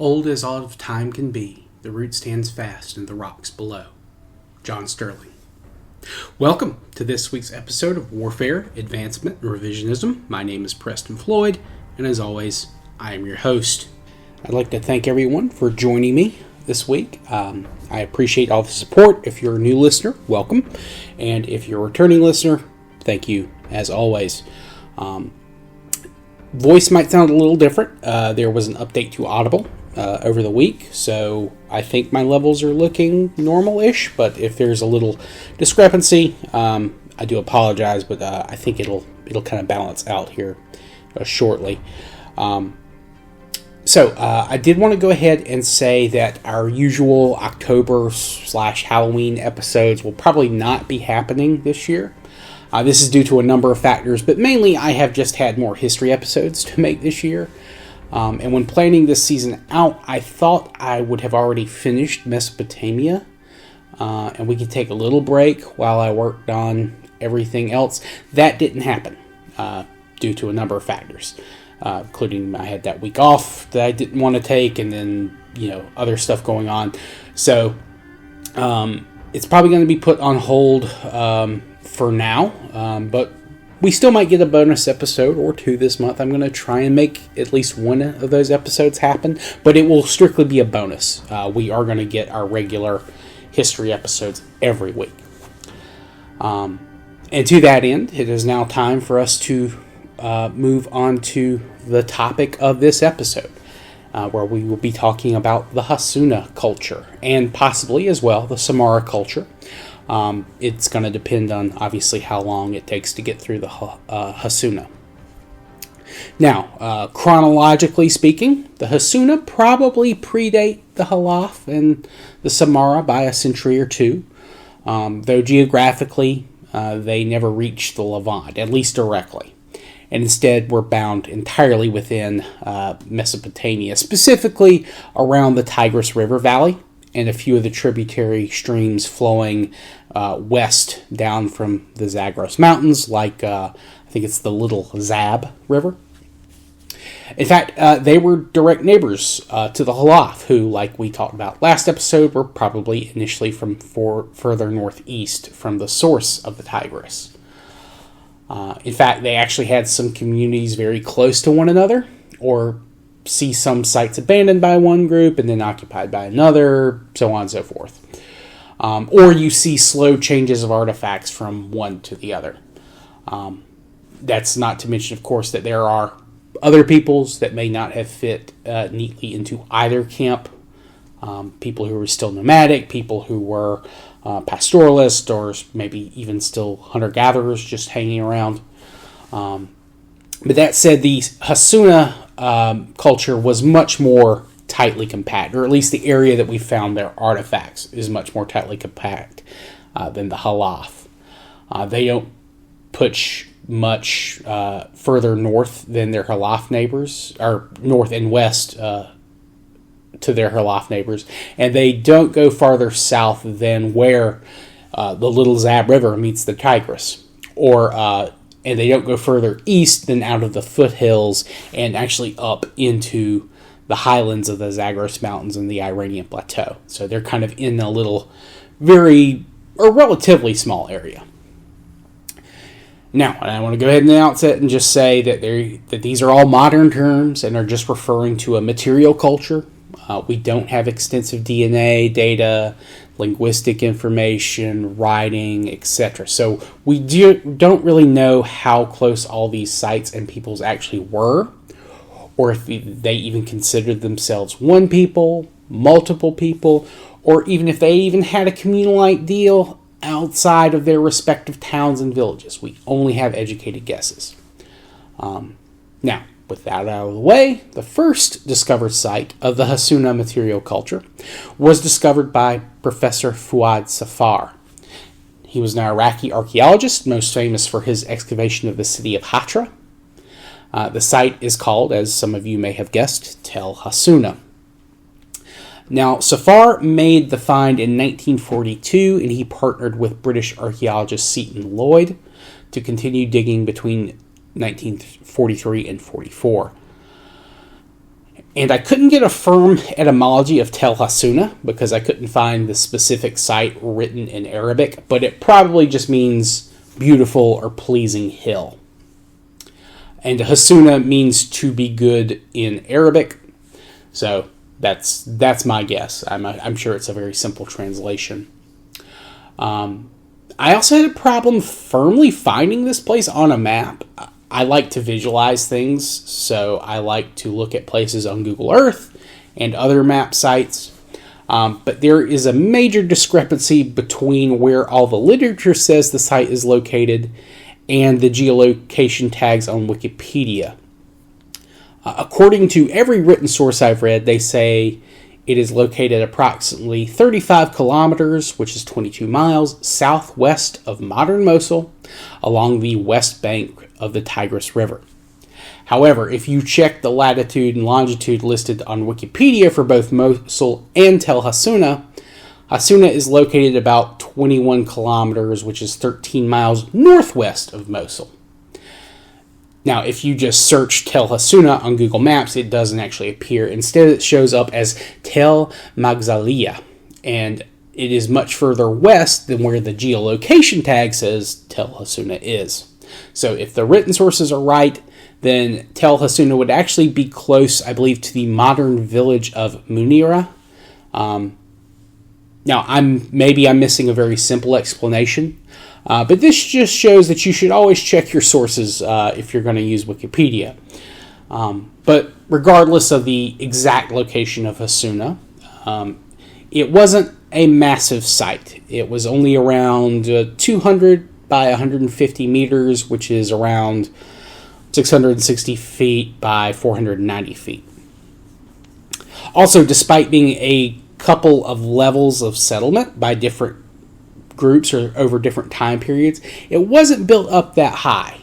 Old as all of time can be, the root stands fast in the rocks below. John Sterling. Welcome to this week's episode of Warfare, Advancement, and Revisionism. My name is Preston Floyd, and as always, I am your host. I'd like to thank everyone for joining me this week. I appreciate all the support. If you're a new listener, welcome. And if you're a returning listener, thank you as always. Voice might sound a little different. There was an update to Audible over the week, so I think my levels are looking normal-ish, but if there's a little discrepancy, I do apologize, but I think it'll kind of balance out here shortly. So I did want to go ahead and say that our usual October/Halloween episodes will probably not be happening this year. This is due to a number of factors, but mainly I have just had more history episodes to make this year. And when planning this season out, I thought I would have already finished Mesopotamia, and we could take a little break while I worked on everything else. That didn't happen due to a number of factors, including I had that week off that I didn't want to take, and then other stuff going on. So it's probably going to be put on hold for now, but we still might get a bonus episode or two this month. I'm going to try and make at least one of those episodes happen, but it will strictly be a bonus. We are going to get our regular history episodes every week. And to that end, it is now time for us to move on to the topic of this episode, where we will be talking about the Hassuna culture, and possibly as well the Samarra culture. It's going to depend on, obviously, how long it takes to get through the Hassuna. Now, chronologically speaking, the Hassuna probably predate the Halaf and the Samarra by a century or two, though geographically they never reached the Levant, at least directly, and instead were bound entirely within Mesopotamia, specifically around the Tigris River Valley, and a few of the tributary streams flowing west down from the Zagros Mountains, like I think it's the Little Zab River. In fact, they were direct neighbors to the Halaf, who, like we talked about last episode, were probably initially from further northeast from the source of the Tigris. In fact, they actually had some communities very close to one another, or see some sites abandoned by one group and then occupied by another, so on and so forth. Or you see slow changes of artifacts from one to the other. That's not to mention, of course, that there are other peoples that may not have fit neatly into either camp. People who were still nomadic, people who were pastoralists, or maybe even still hunter-gatherers just hanging around. But that said, the Hassuna culture was much more tightly compact, or at least the area that we found their artifacts is much more tightly compact than the Halaf. They don't push much further north than their Halaf neighbors, or north and west to their Halaf neighbors, and they don't go farther south than where the Little Zab River meets the Tigris, and they don't go further east than out of the foothills and actually up into the highlands of the Zagros Mountains and the Iranian Plateau. So they're kind of in a little, relatively small area. Now, I want to go ahead in the outset and just say that these are all modern terms and are just referring to a material culture. We don't have extensive DNA data, linguistic information, writing, etc. So we don't really know how close all these sites and peoples actually were, or if they even considered themselves one people, multiple people, or even if they even had a communal ideal outside of their respective towns and villages. We only have educated guesses. Now, with that out of the way, the first discovered site of the Hassuna material culture was discovered by Professor Fuad Safar. He was an Iraqi archaeologist, most famous for his excavation of the city of Hatra. The site is called, as some of you may have guessed, Tel Hassuna. Now, Safar made the find in 1942, and he partnered with British archaeologist Seton Lloyd to continue digging between 1943 and 44. And I couldn't get a firm etymology of Tel Hassuna because I couldn't find the specific site written in Arabic, but it probably just means beautiful or pleasing hill. And Hassuna means to be good in Arabic, so that's my guess. I'm sure it's a very simple translation. I also had a problem firmly finding this place on a map. I like to visualize things, so I like to look at places on Google Earth and other map sites. But there is a major discrepancy between where all the literature says the site is located and the geolocation tags on Wikipedia. According to every written source I've read, they say it is located approximately 35 kilometers, which is 22 miles, southwest of modern Mosul, along the west bank of the Tigris River. However, if you check the latitude and longitude listed on Wikipedia for both Mosul and Tel Hassuna, Hassuna is located about 21 kilometers, which is 13 miles northwest of Mosul. Now, if you just search Tel Hassuna on Google Maps, it doesn't actually appear. Instead, it shows up as Tel Magzalia, and it is much further west than where the geolocation tag says Tel Hassuna is. So if the written sources are right, then Tel Hassuna would actually be close, I believe, to the modern village of Munira. Now, I'm missing a very simple explanation, but this just shows that you should always check your sources if you're going to use Wikipedia. But regardless of the exact location of Hassuna, it wasn't a massive site. It was only around 200 by 150 meters, which is around 660 feet by 490 feet. Also, despite being a couple of levels of settlement by different groups or over different time periods, it wasn't built up that high.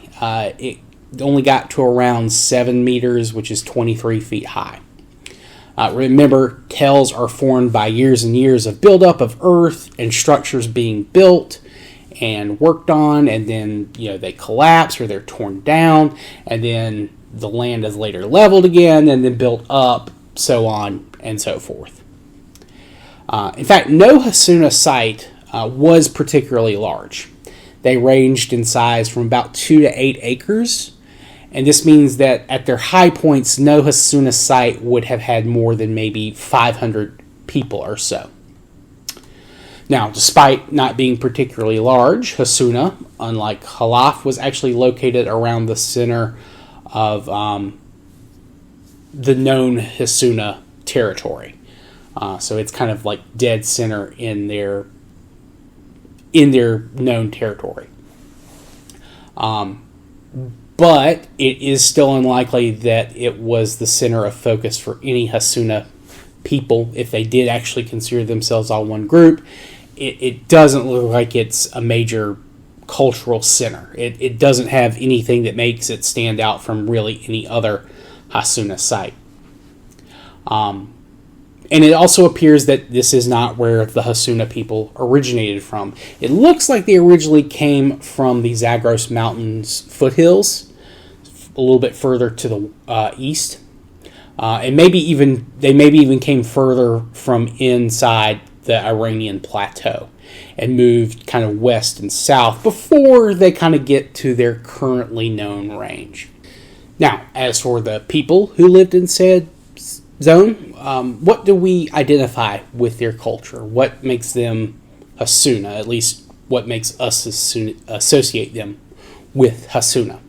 It only got to around 7 meters, which is 23 feet high. Remember, tells are formed by years and years of buildup of earth and structures being built and worked on, and then they collapse or they're torn down, and then the land is later leveled again and then built up, so on and so forth. In fact, no Hassuna site was particularly large. They ranged in size from about 2 to 8 acres, and this means that at their high points, no Hassuna site would have had more than maybe 500 people or so. Now, despite not being particularly large, Hassuna, unlike Halaf, was actually located around the center of the known Hassuna territory. So it's kind of like dead center in their known territory. But it is still unlikely that it was the center of focus for any Hassuna people if they did actually consider themselves all one group. It doesn't look like it's a major cultural center. It doesn't have anything that makes it stand out from really any other Hassuna site. And it also appears that this is not where the Hassuna people originated from. It looks like they originally came from the Zagros Mountains foothills, a little bit further to the east. And maybe even came further from inside the Iranian plateau and moved kind of west and south before they kind of get to their currently known range. Now, as for the people who lived in said zone, what do we identify with their culture? What makes them Hassuna? At least what makes us associate them with Hassuna?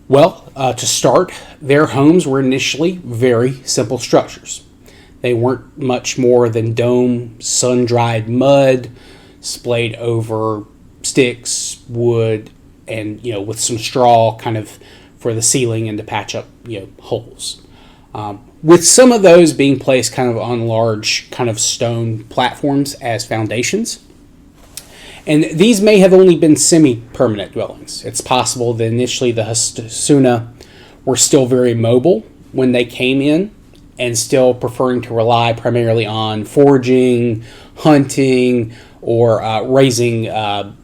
Well, to start, their homes were initially very simple structures. They weren't much more than dome, sun-dried mud, splayed over sticks, wood, and with some straw kind of for the ceiling and to patch up holes. With some of those being placed kind of on large kind of stone platforms as foundations. And these may have only been semi-permanent dwellings. It's possible that initially the Hassuna were still very mobile when they came in, and still preferring to rely primarily on foraging, hunting, or raising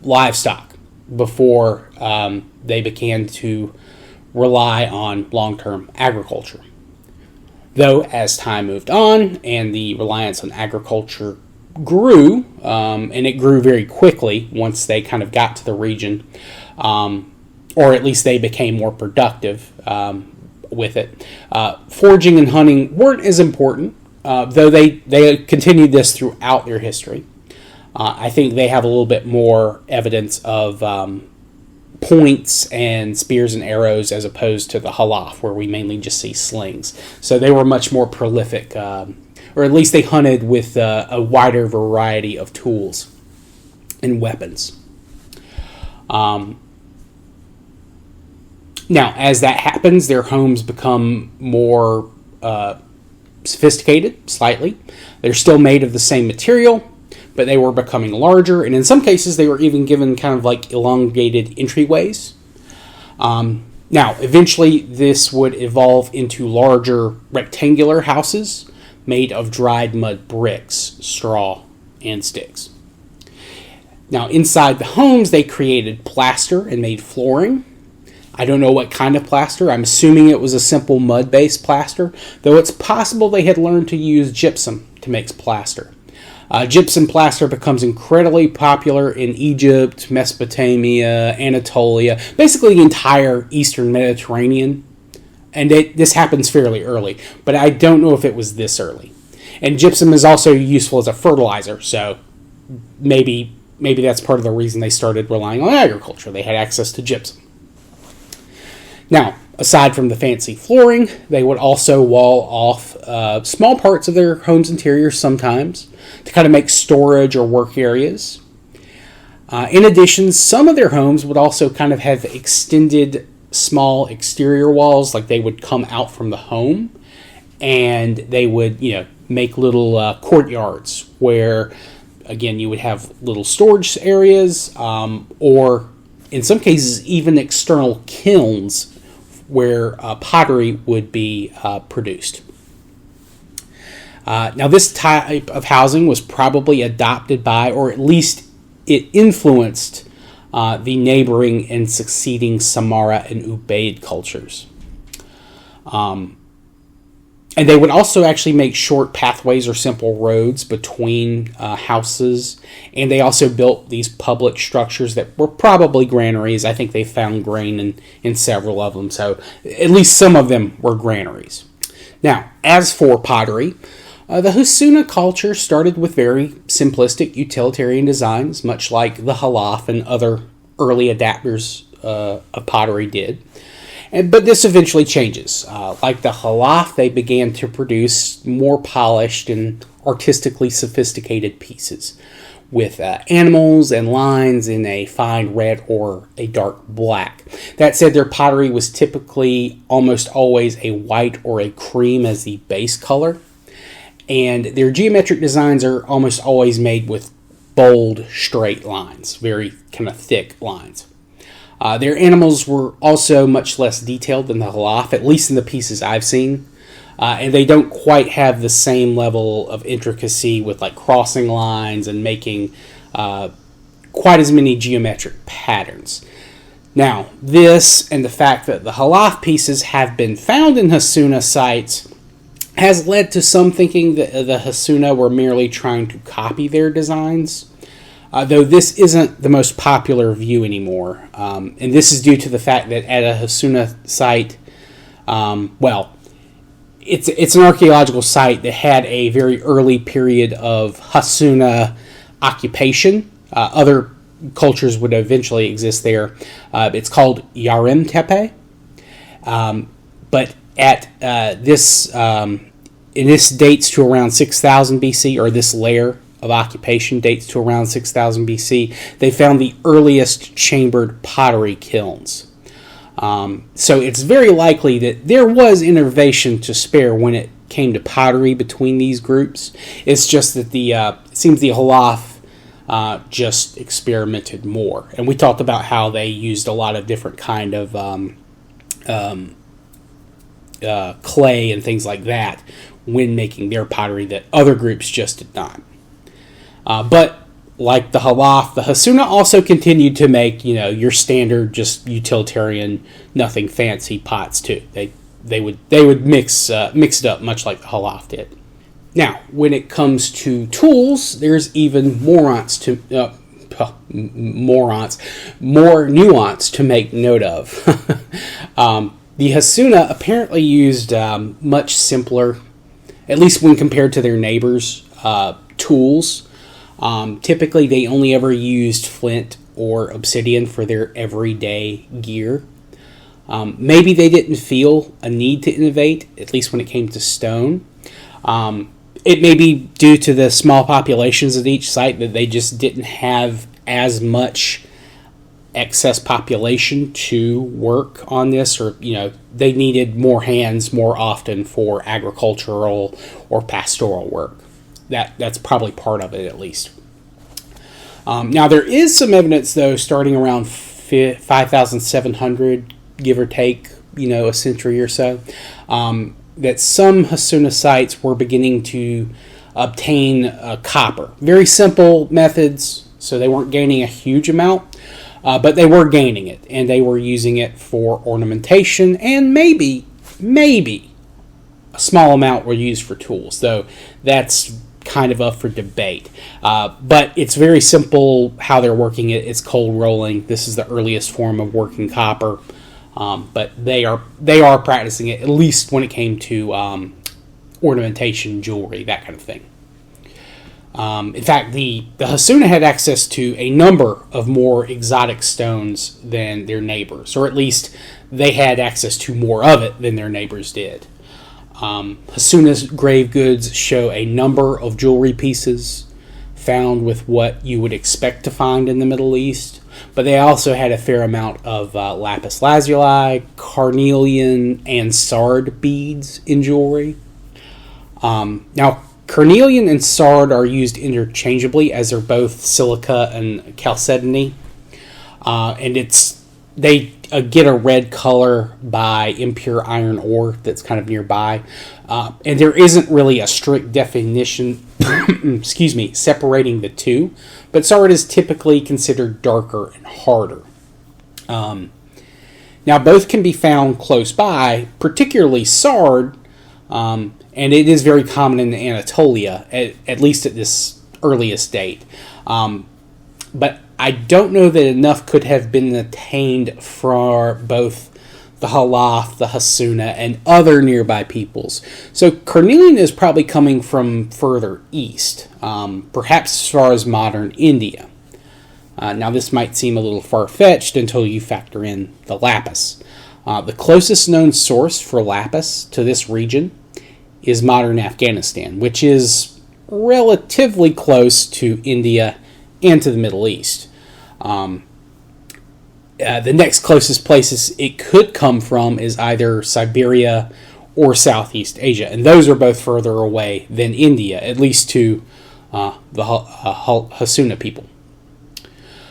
livestock before they began to rely on long-term agriculture. Though, as time moved on and the reliance on agriculture grew, and it grew very quickly once they kind of got to the region, or at least they became more productive with it. Foraging and hunting weren't as important, though they continued this throughout their history. I think they have a little bit more evidence of points and spears and arrows as opposed to the Halaf, where we mainly just see slings. So they were much more prolific, or at least they hunted with a wider variety of tools and weapons. Now, as that happens, their homes become more sophisticated, slightly. They're still made of the same material, but they were becoming larger, and in some cases they were even given kind of like elongated entryways. Now, eventually this would evolve into larger rectangular houses made of dried mud bricks, straw, and sticks. Now, inside the homes, they created plaster and made flooring. I don't know what kind of plaster. I'm assuming it was a simple mud-based plaster, though it's possible they had learned to use gypsum to make plaster. Gypsum plaster becomes incredibly popular in Egypt, Mesopotamia, Anatolia, basically the entire Eastern Mediterranean. And this happens fairly early, but I don't know if it was this early. And gypsum is also useful as a fertilizer, so maybe that's part of the reason they started relying on agriculture. They had access to gypsum. Now, aside from the fancy flooring, they would also wall off small parts of their home's interior sometimes to kind of make storage or work areas. In addition, some of their homes would also kind of have extended small exterior walls, like they would come out from the home and they would, make little courtyards where, again, you would have little storage areas, or in some cases even external kilns where pottery would be produced. Now, this type of housing was probably adopted by, or at least it influenced, the neighboring and succeeding Samarra and Ubaid cultures. And they would also actually make short pathways or simple roads between houses. And they also built these public structures that were probably granaries. I think they found grain in several of them. So at least some of them were granaries. Now, as for pottery, the Hassuna culture started with very simplistic utilitarian designs, much like the Halaf and other early adapters of pottery did. But this eventually changes. Like the Halaf, they began to produce more polished and artistically sophisticated pieces with animals and lines in a fine red or a dark black. That said, their pottery was typically almost always a white or a cream as the base color. And their geometric designs are almost always made with bold, straight lines, very kind of thick lines. Their animals were also much less detailed than the Halaf, at least in the pieces I've seen. And they don't quite have the same level of intricacy with like crossing lines and making quite as many geometric patterns. Now, this and the fact that the Halaf pieces have been found in Hassuna sites has led to some thinking that the Hassuna were merely trying to copy their designs. Though this isn't the most popular view anymore. And this is due to the fact that at a Hassuna site, it's an archaeological site that had a very early period of Hassuna occupation. Other cultures would eventually exist there. It's called Yarim Tepe. But at this dates to around 6000 BC, or this layer of occupation dates to around 6000 BC. They found the earliest chambered pottery kilns. So it's very likely that there was innovation to spare when it came to pottery between these groups. It's just that it seems the Halaf just experimented more. And we talked about how they used a lot of different kind of clay and things like that when making their pottery that other groups just did not. But like the Halaf, the Hassuna also continued to make, your standard, just utilitarian, nothing fancy pots too. They they would mix it up much like the Halaf did. Now, when it comes to tools, there's even more nuance to make note of. The Hassuna apparently used much simpler, at least when compared to their neighbors, tools. Typically, they only ever used flint or obsidian for their everyday gear. Maybe they didn't feel a need to innovate, at least when it came to stone. It may be due to the small populations at each site that they just didn't have as much excess population to work on this, or they needed more hands more often for agricultural or pastoral work. That's probably part of it, at least. Now there is some evidence, though, starting around 5,700, give or take, a century or so, that some Hassuna sites were beginning to obtain copper. Very simple methods, so they weren't gaining a huge amount, but they were gaining it, and they were using it for ornamentation, and maybe a small amount were used for tools, though that's kind of up for debate. But it's very simple how they're working it. It's cold rolling. This is the earliest form of working copper. But they are practicing it, at least when it came to ornamentation, jewelry, that kind of thing. In fact, the Hassuna had access to a number of more exotic stones than their neighbors, or at least they had access to more of it than their neighbors did. Hassuna's grave goods show a number of jewelry pieces found with what you would expect to find in the Middle East. But they also had a fair amount of lapis lazuli, carnelian, and sard beads in jewelry. Now, carnelian and sard are used interchangeably, as they're both silica and chalcedony. And they get a red color by impure iron ore that's kind of nearby. And there isn't really a strict definition separating the two, but sard is typically considered darker and harder. Now, both can be found close by, particularly sard, and it is very common in Anatolia, at least at this earliest date. But I don't know that enough could have been attained for both the Halaf, the Hassuna, and other nearby peoples. So carnelian is probably coming from further east, perhaps as far as modern India. Now this might seem a little far-fetched until you factor in the lapis. The closest known source for lapis to this region is modern Afghanistan, which is relatively close to India and to the Middle East. The next closest places it could come from is either Siberia or Southeast Asia, and those are both further away than India, at least to the Hassuna people.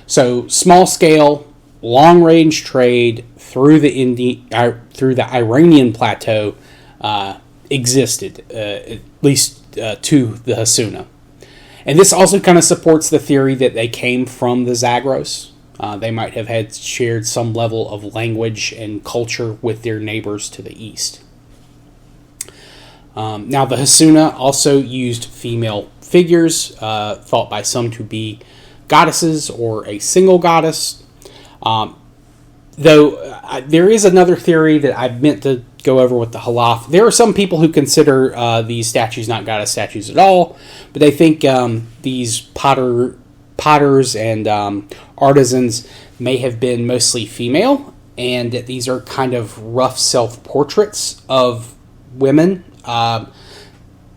So small-scale, long-range trade through the Iranian plateau existed, at least to the Hassuna. And this also kind of supports the theory that they came from the Zagros. They might have had shared some level of language and culture with their neighbors to the east. Now, the Hassuna also used female figures, thought by some to be goddesses or a single goddess. Though there is another theory that I meant to go over with the Halaf. There are some people who consider these statues not goddess statues at all, but they think these potters and artisans may have been mostly female, and that these are kind of rough self-portraits of women.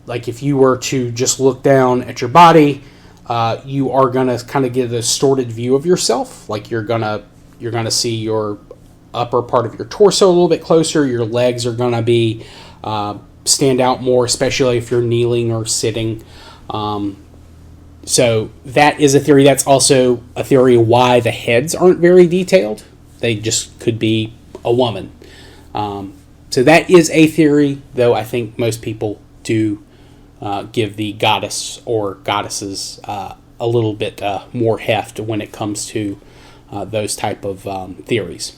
Like if you were to just look down at your body, you are going to kind of get a distorted view of yourself. Like you're gonna see your upper part of your torso a little bit closer. Your legs are going to be stand out more, especially if you're kneeling or sitting. So that is a theory. That's also a theory why the heads aren't very detailed. They just could be a woman. So that is a theory, though I think most people do give the goddess or goddesses a little bit more heft when it comes to those type of theories.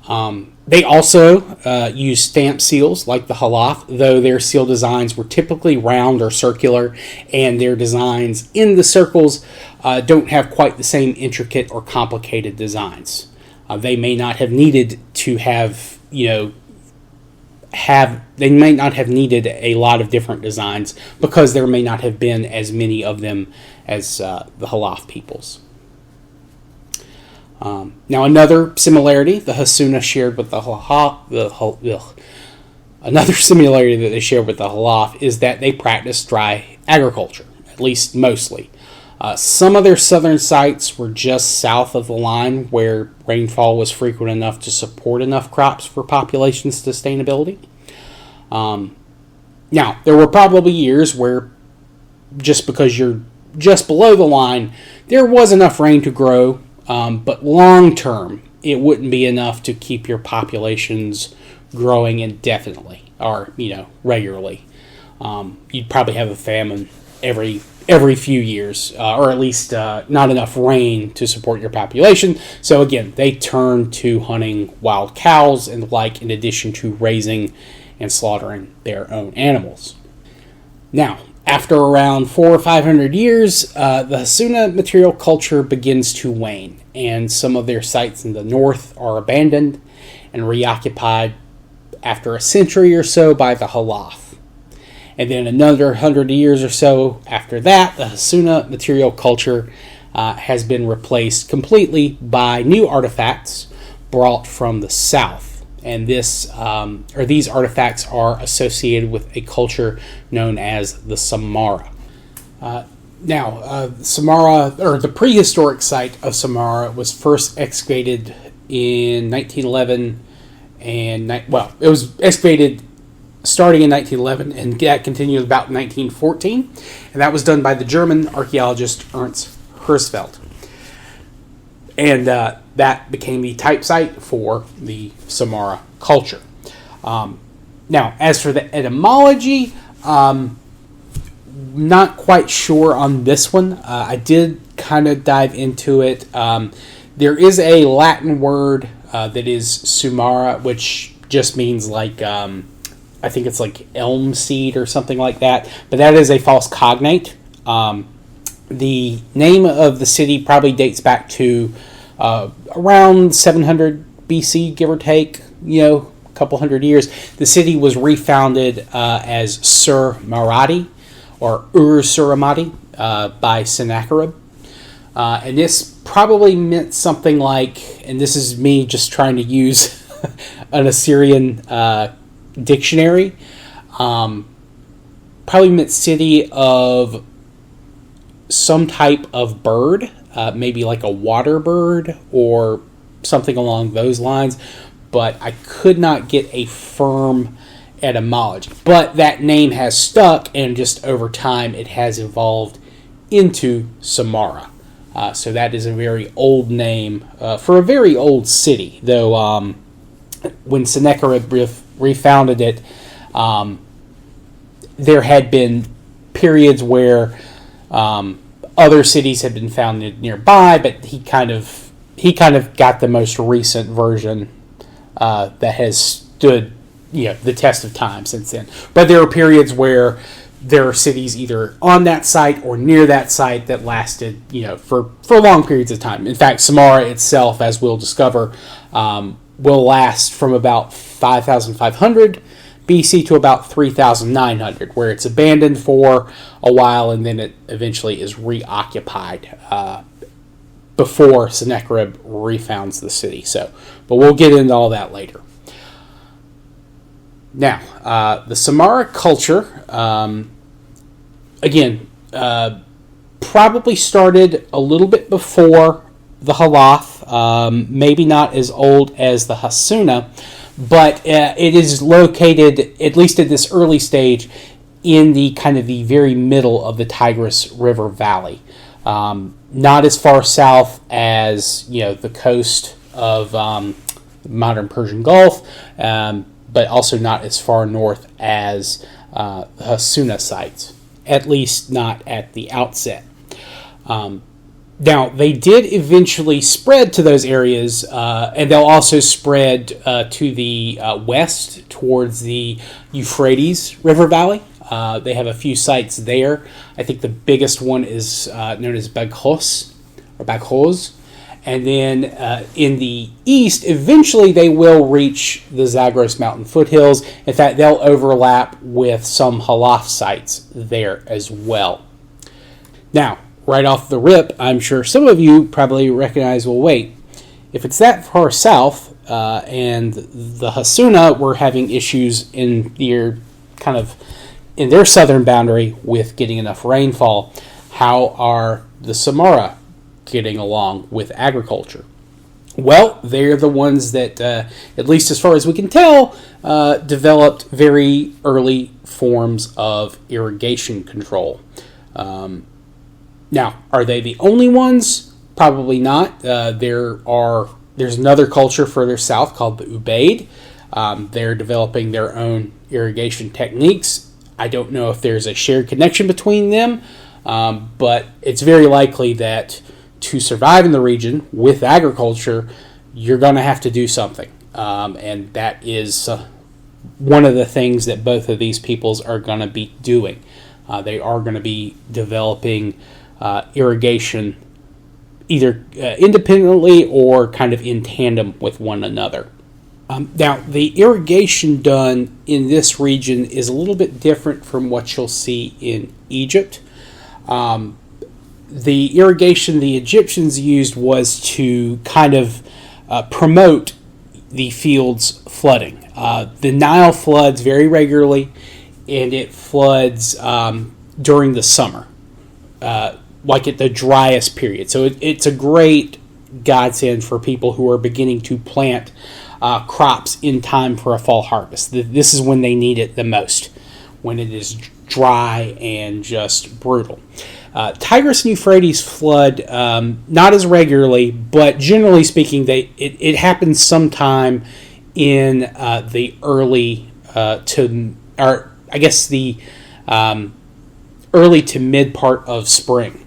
They also use stamp seals like the Halaf, though their seal designs were typically round or circular, and their designs in the circles don't have quite the same intricate or complicated designs. They may not have needed to have, they may not have needed a lot of different designs because there may not have been as many of them as the Halaf peoples. Now, another similarity the Hassuna shared with the Halaf, another similarity that they shared with the Halaf is that they practiced dry agriculture, at least mostly. Some of their southern sites were just south of the line where rainfall was frequent enough to support enough crops for population sustainability. Now, there were probably years where just because you're just below the line, there was enough rain to grow, but long term, it wouldn't be enough to keep your populations growing indefinitely or, regularly. You'd probably have a famine every few years, or at least not enough rain to support your population. So again, they turned to hunting wild cows and the like in addition to raising and slaughtering their own animals. Now, after around 400 or 500 years, the Hassuna material culture begins to wane, and some of their sites in the north are abandoned and reoccupied after a century or so by the Halaf. And then another 100 years or so after that, the Hassuna material culture has been replaced completely by new artifacts brought from the south. And these artifacts are associated with a culture known as the Samarra. Samarra, or the prehistoric site of Samarra, was first excavated in 1911, it was excavated starting in 1911, and that continued about 1914, and that was done by the German archaeologist Ernst Herzfeld. And that became the type site for the Samarra culture. Now, as for the etymology, not quite sure on this one. I did kind of dive into it. There is a Latin word that is Samarra, which just means like, I think it's like elm seed or something like that, but that is a false cognate. The name of the city probably dates back to around 700 BC, give or take, a couple hundred years. The city was refounded as Sur Maradi, or Ur-Suramadi, by Sennacherib. And this probably meant something like, and this is me just trying to use an Assyrian dictionary, probably meant city of some type of bird, maybe like a water bird or something along those lines, but I could not get a firm etymology. But that name has stuck, and just over time it has evolved into Samarra. So that is a very old name for a very old city, though when Sennacherib refounded it, there had been periods where other cities had been founded nearby, but he kind of got the most recent version that has stood the test of time since then. But there are periods where there are cities either on that site or near that site that lasted for long periods of time. In fact, Samarra itself, as we'll discover, will last from about 5,500 BC to about 3,900, where it's abandoned for a while and then it eventually is reoccupied before Sennacherib refounds the city. But we'll get into all that later. Now, the Samarra culture, probably started a little bit before the Halaf, maybe not as old as the Hassuna, but it is located, at least at this early stage, in the very middle of the Tigris River Valley. Not as far south as the coast of modern Persian Gulf, but also not as far north as Hassuna sites, at least not at the outset. Now, they did eventually spread to those areas, and they'll also spread to the west towards the Euphrates River Valley. They have a few sites there. I think the biggest one is known as Baghouz. And then in the east, eventually they will reach the Zagros Mountain foothills. In fact, they'll overlap with some Halaf sites there as well. Now, right off the rip, I'm sure some of you probably recognize, well, wait, if it's that far south and the Hassuna were having issues in their southern boundary with getting enough rainfall, how are the Samarra getting along with agriculture? Well, they're the ones that, at least as far as we can tell, developed very early forms of irrigation control. Now, are they the only ones? Probably not. There's another culture further south called the Ubaid. They're developing their own irrigation techniques. I don't know if there's a shared connection between them, but it's very likely that to survive in the region with agriculture, you're going to have to do something. And that is one of the things that both of these peoples are going to be doing. They are going to be developing irrigation either independently or kind of in tandem with one another. Now, the irrigation done in this region is a little bit different from what you'll see in Egypt. The irrigation the Egyptians used was to kind of promote the field's flooding. The Nile floods very regularly, and it floods during the summer, like at the driest period. So it's a great godsend for people who are beginning to plant crops in time for a fall harvest. This is when they need it the most, when it is dry and just brutal. Tigris and Euphrates flood not as regularly, but generally speaking, it happens sometime in the early early to mid part of spring,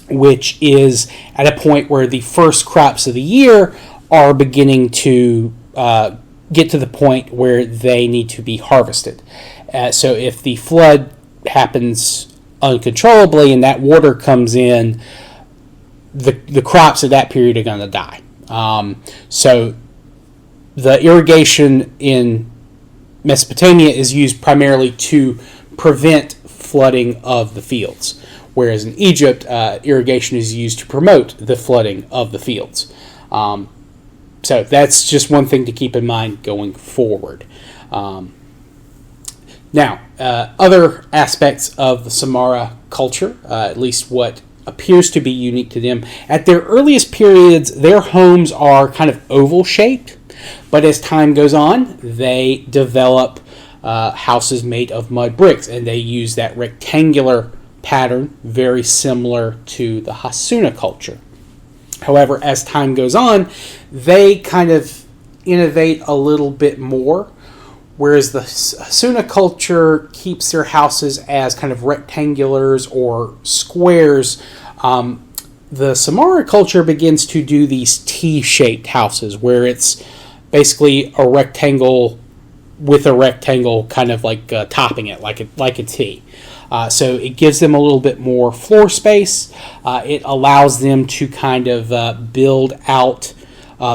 which is at a point where the first crops of the year are beginning to get to the point where they need to be harvested. So if the flood happens uncontrollably and that water comes in, the crops of that period are going to die. So the irrigation in Mesopotamia is used primarily to prevent flooding of the fields, whereas in Egypt, irrigation is used to promote the flooding of the fields. So that's just one thing to keep in mind going forward. Now, other aspects of the Samarra culture, at least what appears to be unique to them, at their earliest periods, their homes are kind of oval-shaped, but as time goes on, they develop houses made of mud bricks, and they use that rectangular pattern very similar to the Hassuna culture. However, as time goes on, they kind of innovate a little bit more, whereas the Hassuna culture keeps their houses as kind of rectangulars or squares. The Samarra culture begins to do these T-shaped houses, where it's basically a rectangle with a rectangle kind of like topping it, like a T. So it gives them a little bit more floor space. It allows them to kind of build out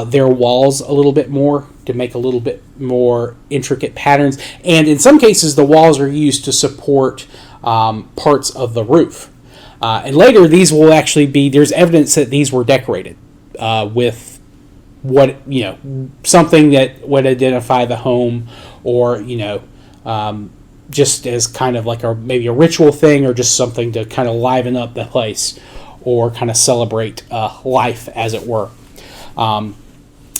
their walls a little bit more to make a little bit more intricate patterns. And in some cases, the walls are used to support parts of the roof. And later, these will actually be, there's evidence that these were decorated with something that would identify the home, or, just as kind of like maybe a ritual thing, or just something to kind of liven up the place, or kind of celebrate life, as it were.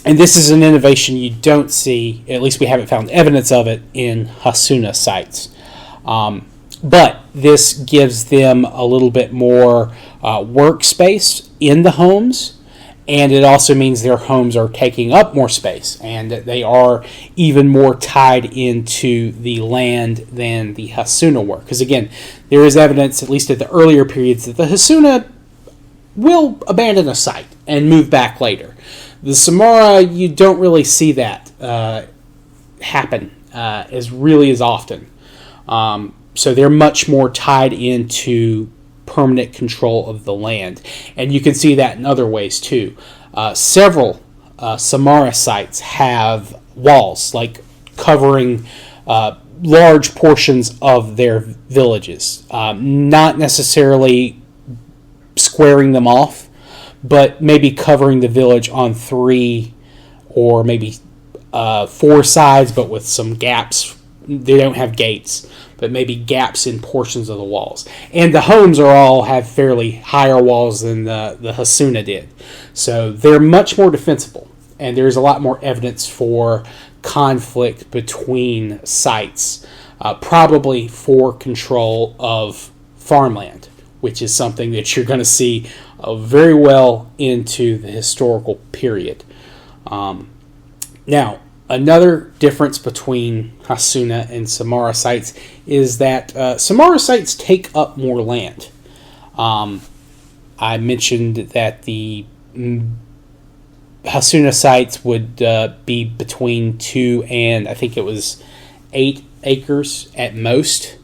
And this is an innovation you don't see, at least we haven't found evidence of it, in Hassuna sites. But this gives them a little bit more workspace in the homes, and it also means their homes are taking up more space, and that they are even more tied into the land than the Hassuna were. Because again, there is evidence, at least at the earlier periods, that the Hassuna will abandon a site and move back later. The Samarra, you don't really see that happen as often. So they're much more tied into permanent control of the land. And you can see that in other ways too. Several Samarra sites have walls, like covering large portions of their villages. Not necessarily squaring them off, but maybe covering the village on 3 or maybe 4 sides, but with some gaps. They don't have gates, but maybe gaps in portions of the walls. And the homes all have fairly higher walls than the Hassuna did. So they're much more defensible, and there's a lot more evidence for conflict between sites, probably for control of farmland, which is something that you're going to see very well into the historical period. Now, another difference between Hassuna and Samarra sites is that Samarra sites take up more land. I mentioned that the Hassuna sites would be between 2 and I think it was 8 acres at most,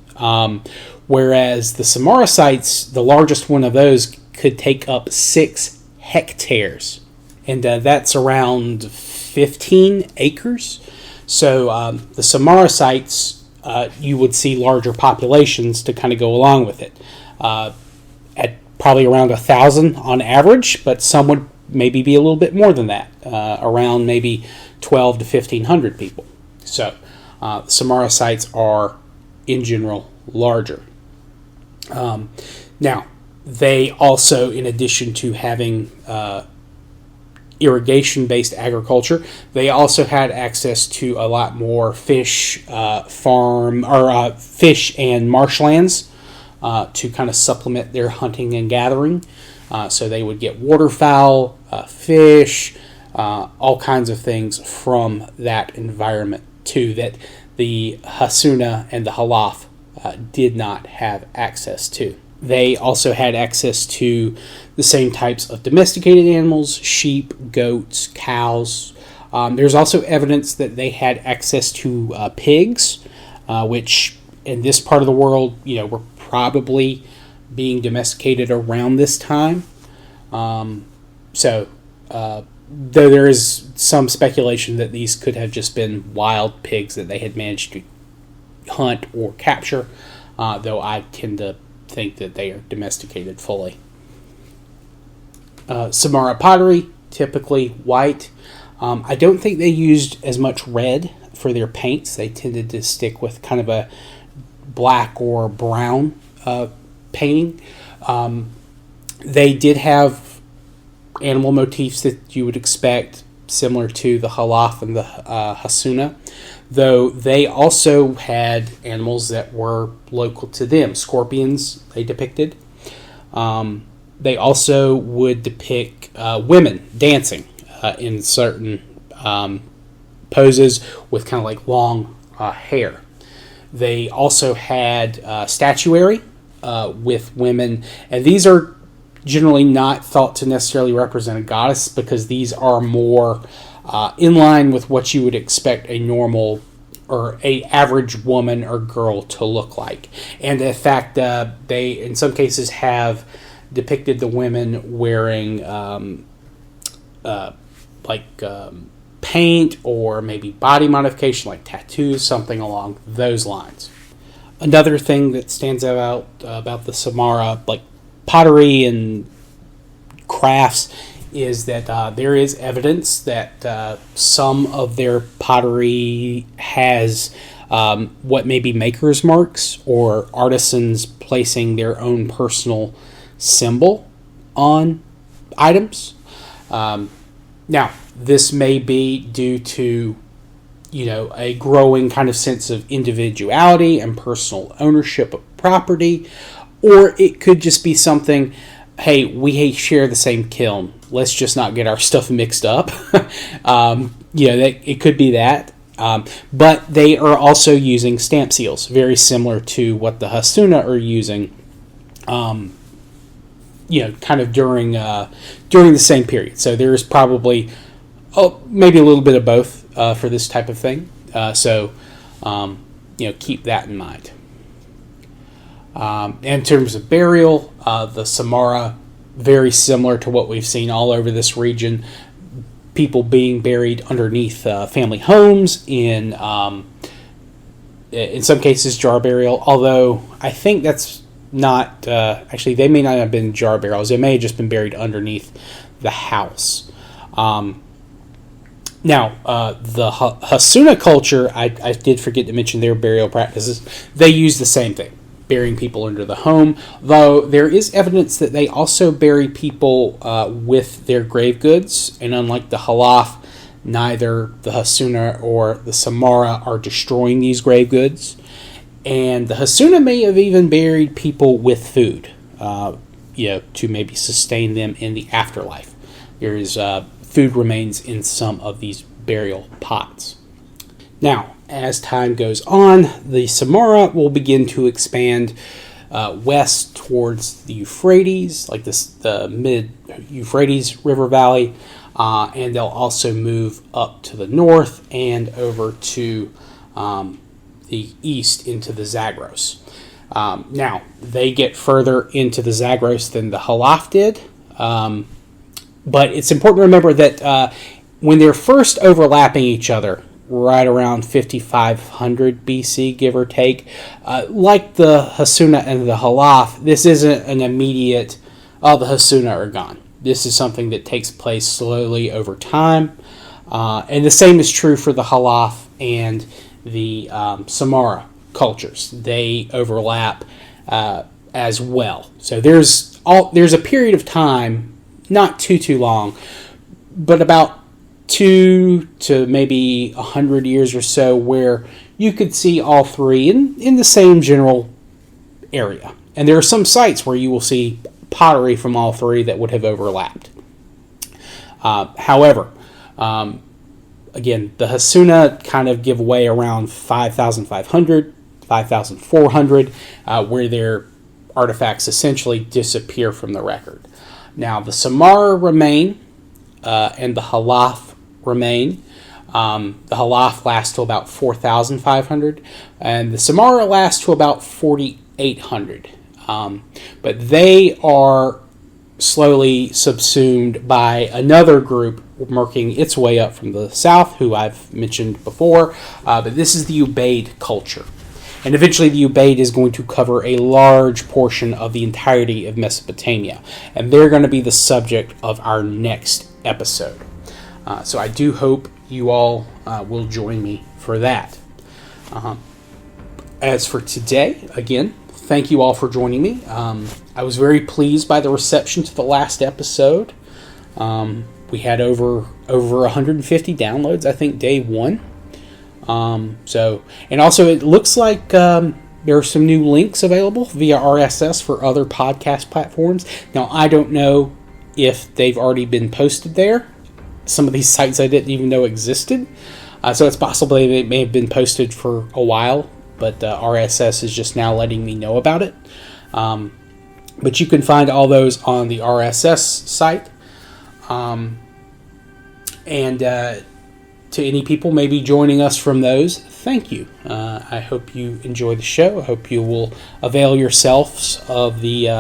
whereas the Samarra sites, the largest one of those, could take up 6 hectares, and that's around 15 acres. So the Samarra sites, you would see larger populations to kind of go along with it, at probably around 1,000 on average, but some would maybe be a little bit more than that, around maybe 12 to 1,500 people. So Samarra sites are, in general, larger. Now, they also, in addition to having irrigation-based agriculture, they also had access to a lot more fish fish and marshlands to kind of supplement their hunting and gathering. So they would get waterfowl, fish, all kinds of things from that environment too, that the Hassuna and the Halaf did not have access to. They also had access to the same types of domesticated animals: sheep, goats, cows. There's also evidence that they had access to pigs, which in this part of the world, were probably being domesticated around this time. Though there is some speculation that these could have just been wild pigs that they had managed to hunt or capture, though I tend to think that they are domesticated fully. Samarra pottery, typically white. I don't think they used as much red for their paints. They tended to stick with kind of a black or brown painting. They did have animal motifs that you would expect, similar to the Halaf and the Hassuna, though they also had animals that were local to them. Scorpions they depicted. They also would depict women dancing in certain poses with kind of like long hair. They also had statuary with women, and these are generally not thought to necessarily represent a goddess, because these are more in line with what you would expect a normal or a average woman or girl to look like. And in fact, they in some cases have depicted the women wearing paint or maybe body modification like tattoos, something along those lines. Another thing that stands out about the Samarra, like pottery and crafts, is that there is evidence that some of their pottery has what may be maker's marks, or artisans placing their own personal symbol on items. Now, this may be due to a growing kind of sense of individuality and personal ownership of property, or it could just be something, hey, we share the same kiln, let's just not get our stuff mixed up. It could be that. But they are also using stamp seals, very similar to what the Hassuna are using. kind of during the same period. So there is probably maybe a little bit of both for this type of thing. So keep that in mind. In terms of burial, the Samarra, very similar to what we've seen all over this region. People being buried underneath family homes, in some cases jar burial, although I think that's not, actually they may not have been jar burials, they may have just been buried underneath the house. Now, the Hassuna culture, I did forget to mention their burial practices. They use the same thing, burying people under the home, though there is evidence that they also bury people with their grave goods, and unlike the Halaf, neither the Hassuna or the Samarra are destroying these grave goods. And the Hassuna may have even buried people with food, to maybe sustain them in the afterlife. There is food remains in some of these burial pots. Now, as time goes on, the Samarra will begin to expand west towards the Euphrates, like the mid-Euphrates River Valley, and they'll also move up to the north and over to the east into the Zagros. Now, they get further into the Zagros than the Halaf did, but it's important to remember that when they're first overlapping each other, right around 5500 BC, give or take, like the Hassuna and the Halaf, this isn't an immediate, the Hassuna are gone. This is something that takes place slowly over time, and the same is true for the Halaf and the Samarra cultures. They overlap as well. So there's a period of time, not too long, but about 2 to maybe 100 years or so, where you could see all three in the same general area. And there are some sites where you will see pottery from all three that would have overlapped. However, again, the Hassuna kind of give way around 5,500, 5,400, where their artifacts essentially disappear from the record. Now, the Samarra remain, and the Halaf remain. The Halaf lasts to about 4,500, and the Samarra lasts to about 4,800. But they are slowly subsumed by another group working its way up from the south, who I've mentioned before. But this is the Ubaid culture. And eventually the Ubaid is going to cover a large portion of the entirety of Mesopotamia. And they're going to be the subject of our next episode. So I do hope you all will join me for that. As for today, again, thank you all for joining me. I was very pleased by the reception to the last episode. We had over 150 downloads, I think, day one. And also it looks like there are some new links available via RSS for other podcast platforms. Now, I don't know if they've already been posted there. Some of these sites I didn't even know existed. So it's possible they may have been posted for a while, but RSS is just now letting me know about it. But you can find all those on the RSS site. And to any people maybe joining us from those, thank you. I hope you enjoy the show. I hope you will avail yourselves of the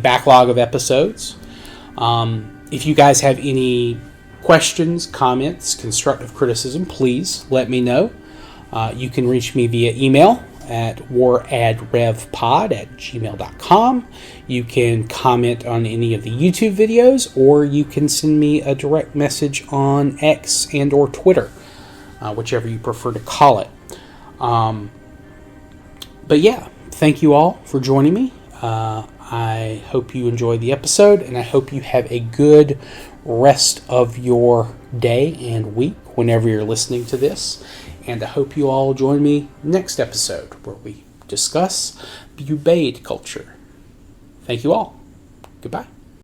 backlog of episodes. If you guys have any questions, comments, constructive criticism, please let me know. You can reach me via email at waradrevpod@gmail.com. You can comment on any of the YouTube videos, or you can send me a direct message on X and or Twitter, whichever you prefer to call it. But yeah, thank you all for joining me. I hope you enjoyed the episode, and I hope you have a good rest of your day and week whenever you're listening to this. And I hope you all join me next episode where we discuss the Ubaid culture. Thank you all. Goodbye.